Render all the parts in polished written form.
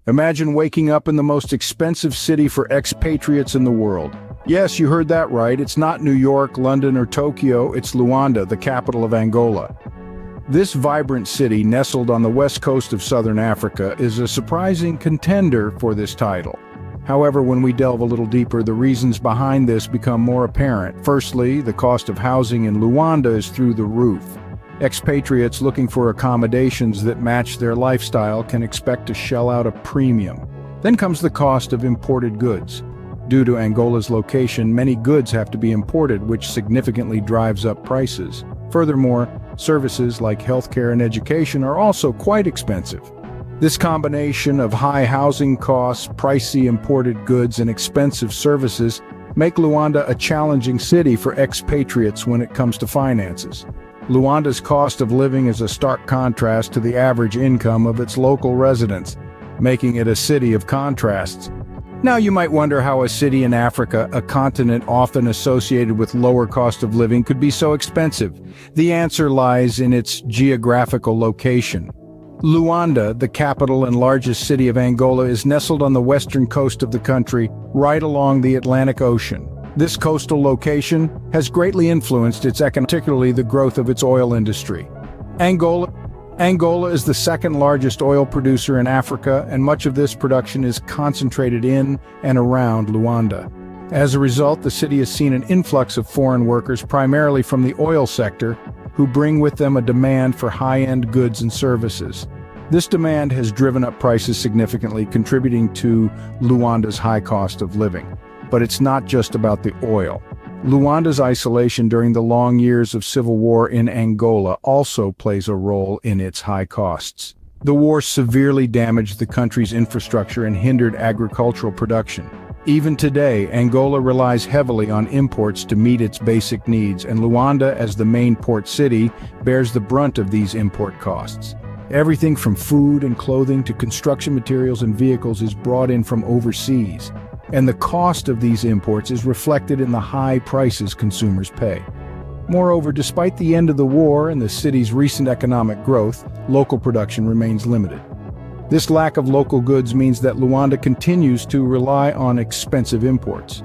Imagine waking up in the most expensive city for expatriates in the world. Yes, you heard that right. It's not New York, London, or Tokyo. It's Luanda, the capital of Angola. This vibrant city, nestled on the west coast of southern Africa, is a surprising contender for this title. However, when we delve a little deeper, the reasons behind this become more apparent. Firstly, the cost of housing in Luanda is through the roof. Expatriates looking for accommodations that match their lifestyle can expect to shell out a premium. Then comes the cost of imported goods. Due to Angola's location, many goods have to be imported, which significantly drives up prices. Furthermore, services like healthcare and education are also quite expensive. This combination of high housing costs, pricey imported goods, and expensive services make Luanda a challenging city for expatriates when it comes to finances. Luanda's cost of living is a stark contrast to the average income of its local residents, making it a city of contrasts. Now you might wonder how a city in Africa, a continent often associated with lower cost of living, could be so expensive. The answer lies in its geographical location. Luanda, the capital and largest city of Angola, is nestled on the western coast of the country, right along the Atlantic Ocean. This coastal location has greatly influenced its economy, particularly the growth of its oil industry. Angola is the second largest oil producer in Africa, and much of this production is concentrated in and around Luanda. As a result, the city has seen an influx of foreign workers, primarily from the oil sector, who bring with them a demand for high-end goods and services. This demand has driven up prices significantly, contributing to Luanda's high cost of living. But it's not just about the oil. Luanda's isolation during the long years of civil war in Angola also plays a role in its high costs. The war severely damaged the country's infrastructure and hindered agricultural production. Even today, Angola relies heavily on imports to meet its basic needs, and Luanda, as the main port city, bears the brunt of these import costs. Everything from food and clothing to construction materials and vehicles is brought in from overseas, and the cost of these imports is reflected in the high prices consumers pay. Moreover, despite the end of the war and the city's recent economic growth, local production remains limited. This lack of local goods means that Luanda continues to rely on expensive imports.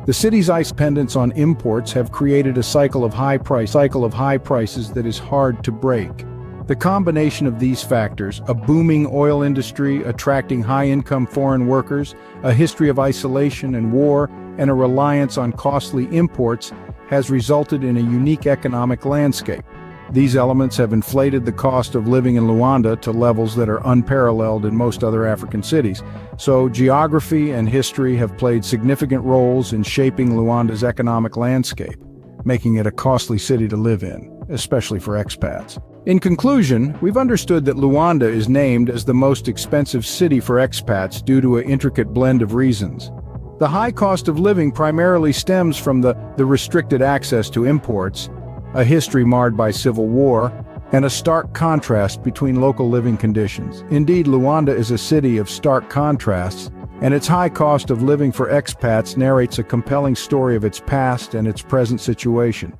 The city's dependence on imports have created a cycle of high prices that is hard to break. The combination of these factors, a booming oil industry attracting high-income foreign workers, a history of isolation and war, and a reliance on costly imports, has resulted in a unique economic landscape. These elements have inflated the cost of living in Luanda to levels that are unparalleled in most other African cities. So geography and history have played significant roles in shaping Luanda's economic landscape, making it a costly city to live in, especially for expats. In conclusion, we've understood that Luanda is named as the most expensive city for expats due to an intricate blend of reasons. The high cost of living primarily stems from the restricted access to imports, a history marred by civil war, and a stark contrast between local living conditions. Indeed, Luanda is a city of stark contrasts, and its high cost of living for expats narrates a compelling story of its past and its present situation.